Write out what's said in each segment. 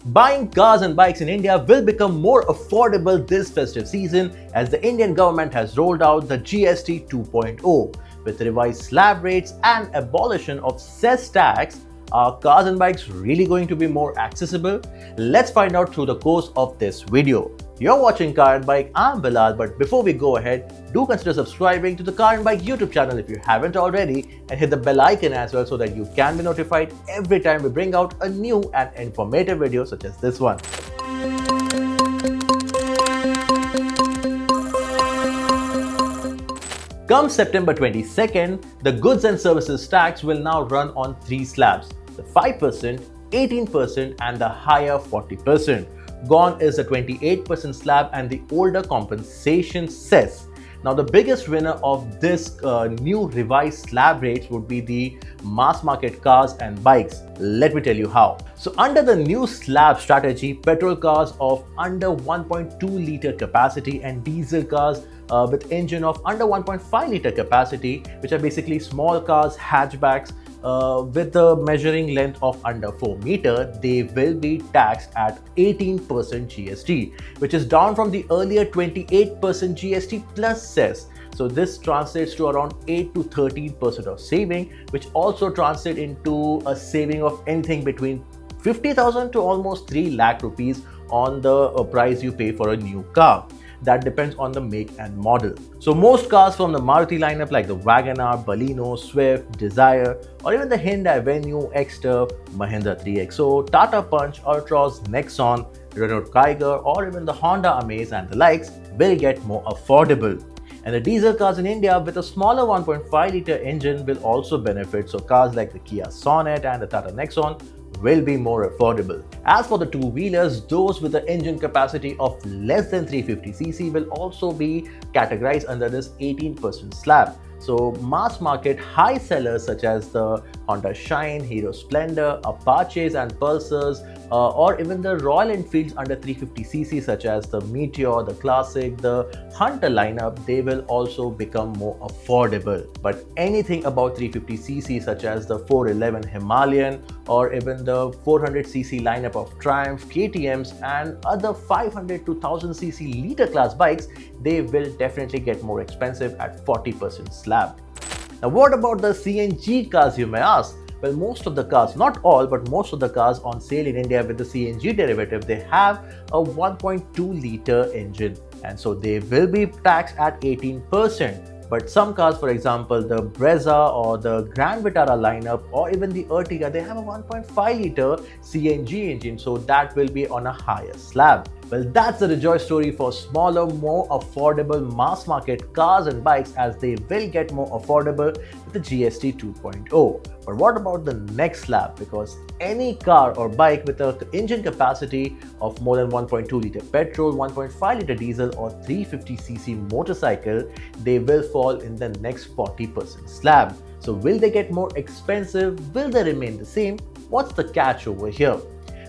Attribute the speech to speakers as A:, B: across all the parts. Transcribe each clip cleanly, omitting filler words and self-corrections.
A: Buying cars and bikes in India will become more affordable this festive season as the Indian government has rolled out the GST 2.0. With revised slab rates and abolition of CESS tax, are cars and bikes really going to be more accessible? Let's find out through the course of this video. You're watching Car and Bike, I'm Bilal, but before we go ahead, do consider subscribing to the Car and Bike YouTube channel if you haven't already and hit the bell icon as well so that you can be notified every time we bring out a new and informative video such as this one. Come September 22nd, the goods and services tax will now run on three slabs, the 5%, 18% and the higher 40%. Gone is the 28% slab and the older compensation cess. Now the biggest winner of this new revised slab rates would be the mass market cars and bikes. Let me tell you how. So under the new slab strategy, petrol cars of under 1.2 liter capacity and diesel cars with engine of under 1.5 liter capacity, which are basically small cars, hatchbacks, with a measuring length of under 4 meters, they will be taxed at 18% GST, which is down from the earlier 28% GST plus cess. So this translates to around 8 to 13% of saving, which also translates into a saving of anything between 50,000 to almost 3 lakh rupees on the price you pay for a new car. That depends on the make and model. So most cars from the Maruti lineup like the WagonR, Baleno, Swift, Dzire or even the Hyundai Venue, Exter, Mahindra 3XO, Tata Punch, Ultros, Nexon, Renault Kiger or even the Honda Amaze and the likes will get more affordable. And the diesel cars in India with a smaller 1.5 liter engine will also benefit. So cars like the Kia Sonet and the Tata Nexon will be more affordable. As for the two-wheelers, those with the engine capacity of less than 350cc will also be categorized under this 18% slab. So mass market high sellers such as the Honda Shine, Hero Splendor, Apaches and Pulsars or even the Royal Enfields under 350cc such as the Meteor, the Classic, the Hunter lineup, they will also become more affordable. But anything about 350cc such as the 411 Himalayan or even the 400cc lineup of Triumph, KTMs and other 500 to 1000cc liter class bikes, they will definitely get more expensive at 40% slab. Now what about the CNG cars, you may ask? Well, most of the cars, not all, but most of the cars on sale in India with the CNG derivative, they have a 1.2 liter engine and so they will be taxed at 18%. But some cars, for example, the Brezza or the Grand Vitara lineup or even the Ertiga, they have a 1.5 liter CNG engine, so that will be on a higher slab. Well, that's the rejoice story for smaller, more affordable mass market cars and bikes as they will get more affordable with the GST 2.0. But what about the next slab? Because any car or bike with an engine capacity of more than 1.2 liter petrol, 1.5 liter diesel or 350cc motorcycle, they will fall in the next 40% slab. So will they get more expensive? Will they remain the same? What's the catch over here?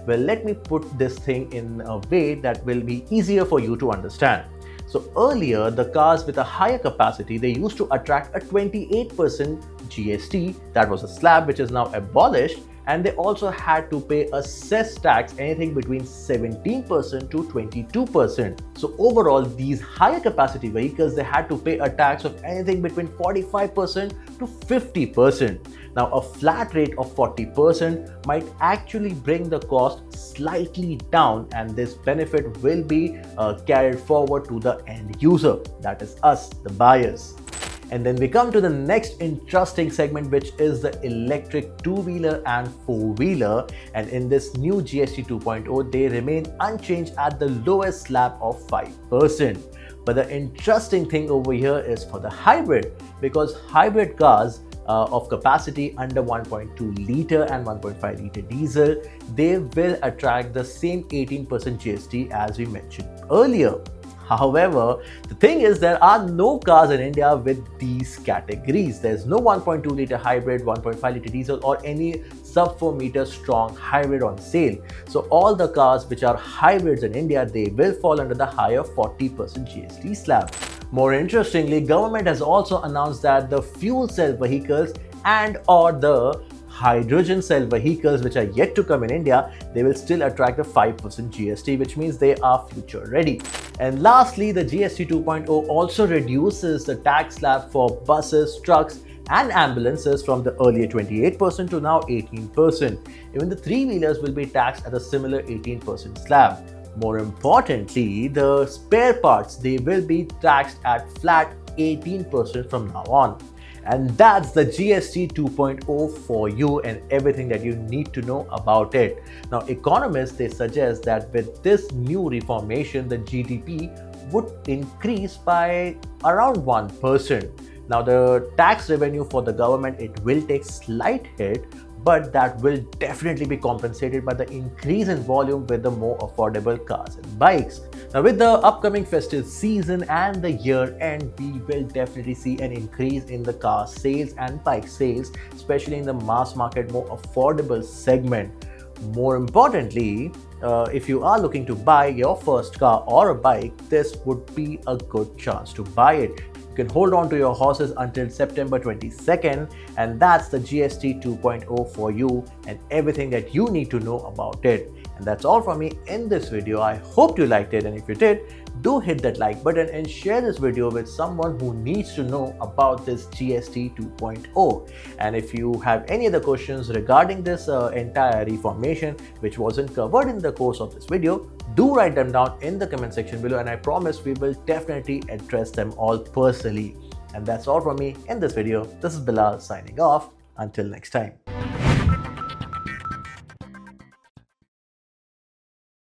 A: Well, let me put this thing in a way that will be easier for you to understand. So earlier, the cars with a higher capacity, they used to attract a 28% GST, that was a slab which is now abolished, and they also had to pay a cess tax anything between 17% to 22%. So overall, these higher capacity vehicles, they had to pay a tax of anything between 45% to 50%. Now a flat rate of 40% might actually bring the cost slightly down and this benefit will be carried forward to the end user, that is us, the buyers. And then we come to the next interesting segment, which is the electric two-wheeler and four-wheeler. And in this new GST 2.0, they remain unchanged at the lowest slab of 5%. But the interesting thing over here is for the hybrid, because hybrid cars of capacity under 1.2 liter and 1.5 liter diesel, they will attract the same 18% GST as we mentioned earlier. However, the thing is there are no cars in India with these categories. There's no 1.2 liter hybrid, 1.5 liter diesel or any sub 4 meter strong hybrid on sale. So all the cars which are hybrids in India, they will fall under the higher 40% GST slab. More interestingly, government has also announced that the fuel cell vehicles and or the hydrogen cell vehicles which are yet to come in India, they will still attract the 5% GST, which means they are future ready. And lastly, the GST 2.0 also reduces the tax slab for buses, trucks, and ambulances from the earlier 28% to now 18%. Even the three-wheelers will be taxed at a similar 18% slab. More importantly, the spare parts, they will be taxed at flat 18% from now on. And that's the GST 2.0 for you and everything that you need to know about it. Now, economists, they suggest that with this new reformation, the GDP would increase by around 1%. Now, the tax revenue for the government, it will take slight hit, but that will definitely be compensated by the increase in volume with the more affordable cars and bikes. Now, with the upcoming festive season and the year end, we will definitely see an increase in the car sales and bike sales, especially in the mass market, more affordable segment. More importantly, if you are looking to buy your first car or a bike, this would be a good chance to buy it. You can hold on to your horses until September 22nd, and that's the GST 2.0 for you and everything that you need to know about it. And that's all from me in this video. I hope you liked it, and if you did, do hit that like button and share this video with someone who needs to know about this GST 2.0. And if you have any other questions regarding this entire reformation which wasn't covered in the course of this video, do write them down in the comment section below, and I promise we will definitely address them all personally. And that's all from me in this video. This is Bilal signing off. Until next time.